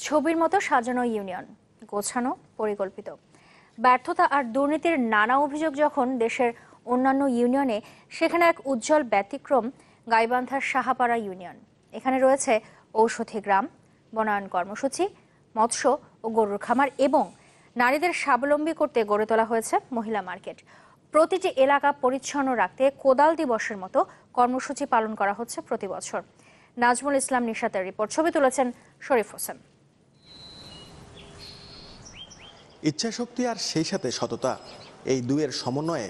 ছবির মতো সাজানো ইউনিয়ন, গোছানো, পরিকল্পিত। ব্যর্থতা আর দুর্নীতির নানা অভিযোগ যখন দেশের অন্যান্য ইউনিয়নে, সেখানে এক উজ্জ্বল ব্যতিক্রম গাইবান্ধার সাহাপাড়া ইউনিয়ন। এখানে রয়েছে ঔষধি গ্রাম, বনায়ন কর্মসূচি, মৎস্য ও গরুর খামার এবং নারীদের স্বাবলম্বী করতে গড়ে তোলা হয়েছে মহিলা মার্কেট। প্রতিটি এলাকা পরিচ্ছন্ন রাখতে কোদাল দিবসের মতো কর্মসূচি পালন করা হচ্ছে প্রতি বছর। নাজমুল ইসলাম নিশাতের রিপোর্ট, ছবি তুলেছেন শরীফ হোসেন। ইচ্ছাশক্তি আর সেই সাথে সততা, এই দুয়ের সমন্বয়ে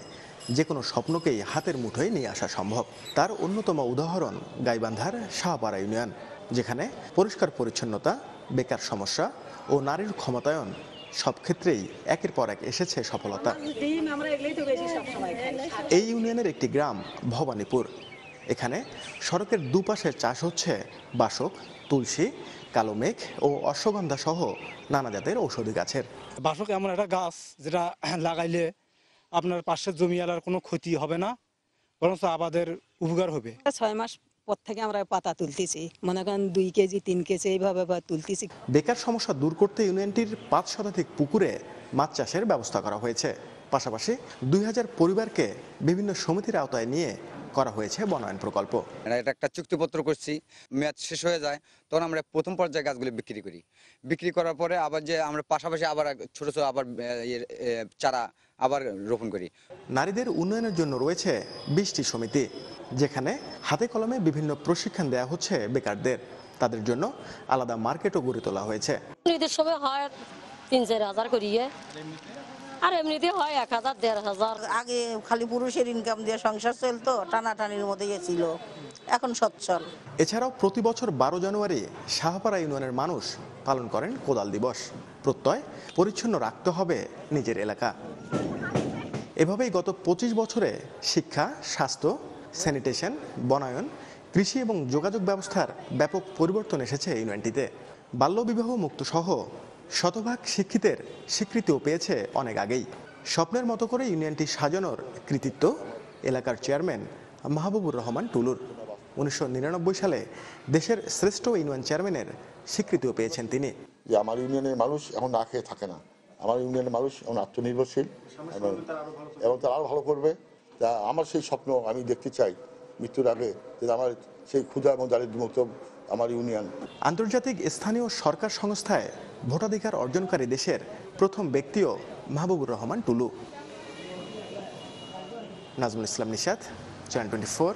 যে কোনো স্বপ্নকেই হাতের মুঠোয় নিয়ে আসা সম্ভব। তার অন্যতম উদাহরণ গাইবান্ধার সাহাপাড়া ইউনিয়ন, যেখানে পরিষ্কার পরিচ্ছন্নতা, বেকার সমস্যা ও নারীর ক্ষমতায়ন সব ক্ষেত্রেই একের পর এক এসেছে সফলতা। এই ইউনিয়নের একটি গ্রাম ভবানীপুর। এখানে সড়কের দুপাশে চাষ হচ্ছে বাসক, তুলসী, কালো মেঘ ও অশ্বগন্ধা সহ নানা জাতের ঔষধি গাছের। বাসক এমন একটা গাছ যেটা লাগাইলে আপনার পাশের জমিওয়ালার কোনো ক্ষতি হবে না, বরঞ্চ আবাদের উপকার হবে। 6 মাস পর থেকে আমরা পাতা তুলতেছি, মনে করেন 2 কেজি 3 কেজি এইভাবে তুলতেছি। বেকার সমস্যা দূর করতে ইউনিয়নটির 5 শতাধিক পুকুরে মাছ চাষের ব্যবস্থা করা হয়েছে। পাশাপাশি 2000 পরিবারকে বিভিন্ন সমিতির আওতায় নিয়ে করা হয়েছে বনায়ন প্রকল্প। এটা একটা চুক্তিপত্র করছি, মেয়াদ শেষ হয়ে যায় তখন আমরা প্রথম পর্যায়ে গাছগুলি বিক্রি করি। বিক্রি করার পরে আবার যে আমরা পাশাপাশি আবার ছোট ছোট আবার চারা আবার রোপণ করি। নারীদের উন্নয়নের জন্য রয়েছে 20টি সমিতি, যেখানে হাতে কলমে বিভিন্ন প্রশিক্ষণ দেওয়া হচ্ছে বেকারদের। তাদের জন্য আলাদা মার্কেটও গড়ে তোলা হয়েছে। ঈদের সময় হয় 3-4 হাজার করিয়ে, আর এমনিতে হয় 1000-1500। আগে খালি পুরুষের ইনকাম দিয়ে সংসার চলতো, টানাটানির মধ্যে ছিল, এখন সচ্ছল। এছাড়াও প্রতি বছর 12 জানুয়ারি সাহাপাড়া ইউনিয়নের মানুষ পালন করেন কোদাল দিবস। প্রত্যয় পরিচ্ছন্ন রাখতে হবে নিজের এলাকা। এভাবেই গত 25 বছরে শিক্ষা, স্বাস্থ্য, স্যানিটেশন, বনায়ন, কৃষি এবং যোগাযোগ ব্যবস্থার ব্যাপক পরিবর্তন এসেছে ইউনিয়নটিতে। বাল্যবিবাহ মুক্ত সহ শতভাগ শিক্ষিতের স্বীকৃতিও পেয়েছে অনেক আগেই। স্বপ্নের মতো করে ইউনিয়নটি সাজানোর কৃতিত্ব এলাকার চেয়ারম্যান মাহবুবুর রহমান টুলুর। 1999 সালে দেশের শ্রেষ্ঠ ইউনিয়ন চেয়ারম্যানের স্বীকৃতিও পেয়েছেন তিনি। যে আমার ইউনিয়নের মানুষ এখন না খেয়ে থাকে না, আমার ইউনিয়নের মানুষ এখন আত্মনির্ভরশীল এবং তারা আরও ভালো করবে। তা আমার সেই স্বপ্ন আমি দেখতে চাই মৃত্যুর আগে, যে আমার সেই ক্ষুধা এবং দারিদ্র্যমুক্ত আমার ইউনিয়ন। আন্তর্জাতিক স্থানীয় সরকার সংস্থায় ভোটাধিকার অর্জনকারী দেশের প্রথম ব্যক্তিও মাহবুবুর রহমান টুলু। নাজমুল ইসলাম নিশাত, চ্যানেল 24।